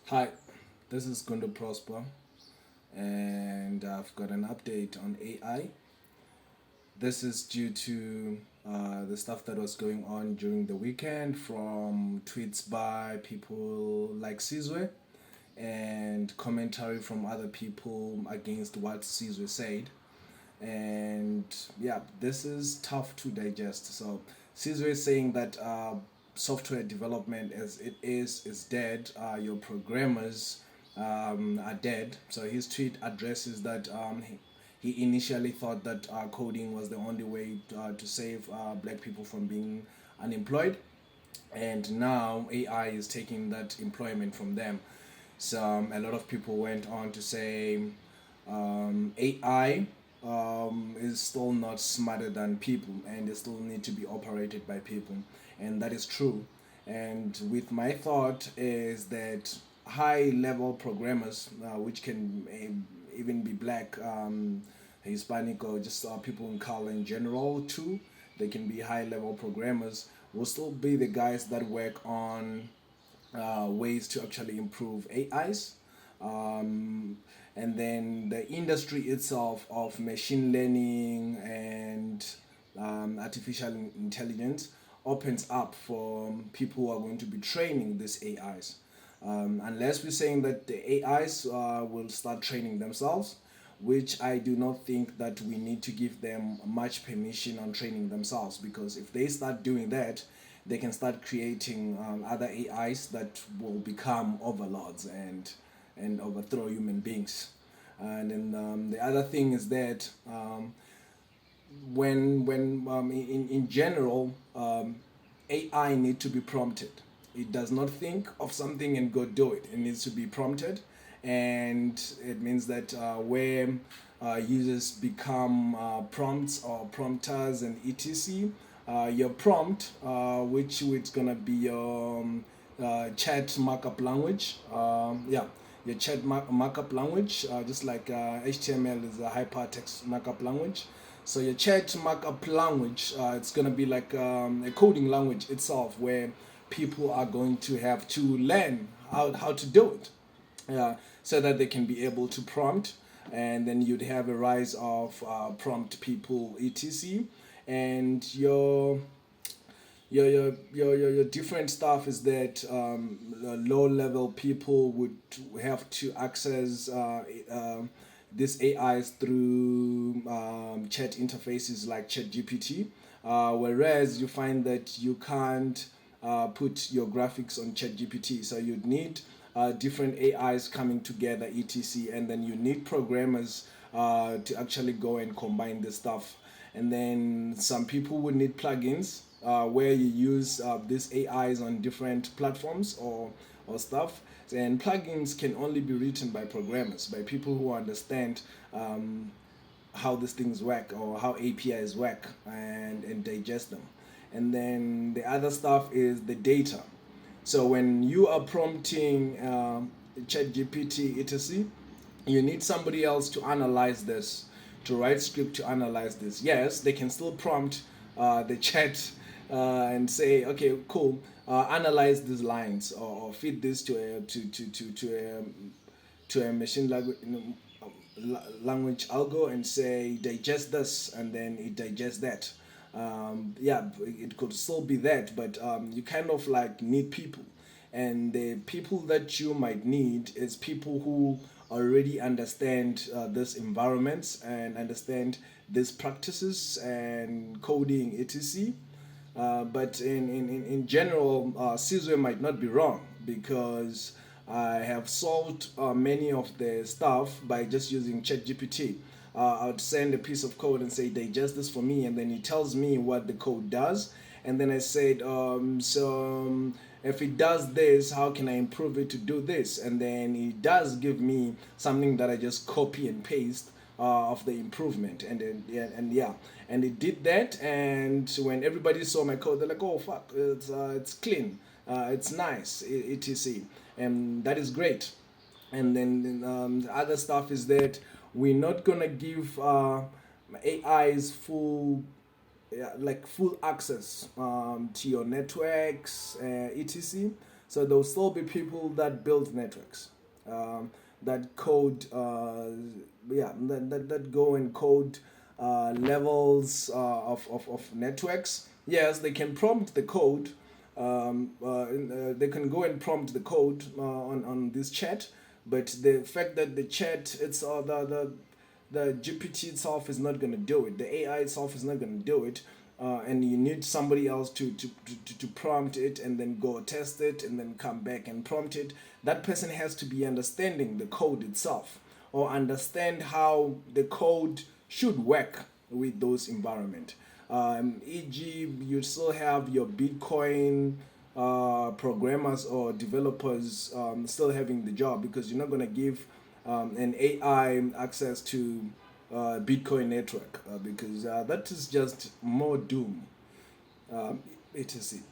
Hi, this is going to Prosper, and I've got an update on AI. This is due to the stuff that was going on during the weekend from tweets by people like Sizwe and commentary from other people against what Sizwe said. And yeah, this is tough to digest. So Caesar is saying that software development as it is dead. Your programmers are dead. So his tweet addresses that he initially thought that coding was the only way to save black people from being unemployed, and now AI is taking that employment from them. So a lot of people went on to say AI is still not smarter than people, and they still need to be operated by people, and that is true. And with my thought is that high level programmers, which can even be black, Hispanic, or just people in color in general too, they can be high level programmers, will still be the guys that work on ways to actually improve AIs. Um, and then the industry itself of machine learning and artificial intelligence opens up for people who are going to be training these AIs. Unless we're saying that the AIs will start training themselves, which I do not think that we need to give them much permission on training themselves, because if they start doing that, they can start creating other AIs that will become overlords and overthrow human beings. And then the other thing is that in general, AI need to be prompted. It does not think of something and go do it. It needs to be prompted, and it means that where users become prompts or prompters and etc. Your prompt, which it's gonna be your chat markup language. Your chat markup language, just like HTML is a hypertext markup language. So your chat markup language, it's gonna be like a coding language itself, where people are going to have to learn how to do it, so that they can be able to prompt, and then you'd have a rise of prompt people etc. And your different stuff is that low level people would have to access these AIs through chat interfaces like ChatGPT, whereas you find that you can't put your graphics on ChatGPT, so you'd need different AIs coming together, etc. And then you need programmers to actually go and combine this stuff. And then some people would need plugins where you use these AIs on different platforms or stuff. And plugins can only be written by programmers, by people who understand how these things work or how APIs work, and digest them. And then the other stuff is the data. So when you are prompting ChatGPT etc., you need somebody else to analyze this, to write script to analyze this. Yes, they can still prompt the chat and say, okay, cool, analyze these lines, or feed this to a machine language, language algo, and say digest this, and then it digests that. Yeah, it could still be that, but you kind of like need people, and the people that you might need is people who already understand this environments and understand these practices and coding etc. But in general, Sizwe might not be wrong, because I have solved many of the stuff by just using ChatGPT. I would send a piece of code and say, digest this for me, and then he tells me what the code does. And then I said, if it does this, how can I improve it to do this? And then it does give me something that I just copy and paste of the improvement, and then yeah, and it did that. And when everybody saw my code, they're like, oh fuck, it's clean, it's nice, etc. And that is great. And then the other stuff is that we're not gonna give AIs full, yeah, like full access to your networks, etc. So there'll still be people that build networks, that code, that go and code levels of networks. Yes, they can prompt the code. They can go and prompt the code on this chat, but the fact that the chat, it's the GPT itself is not going to do it. The AI itself is not going to do it. And you need somebody else to prompt it and then go test it and then come back and prompt it. That person has to be understanding the code itself or understand how the code should work with those environment. E.g., you still have your Bitcoin programmers or developers still having the job, because you're not going to give an AI access to Bitcoin network because that is just more doom. Etc.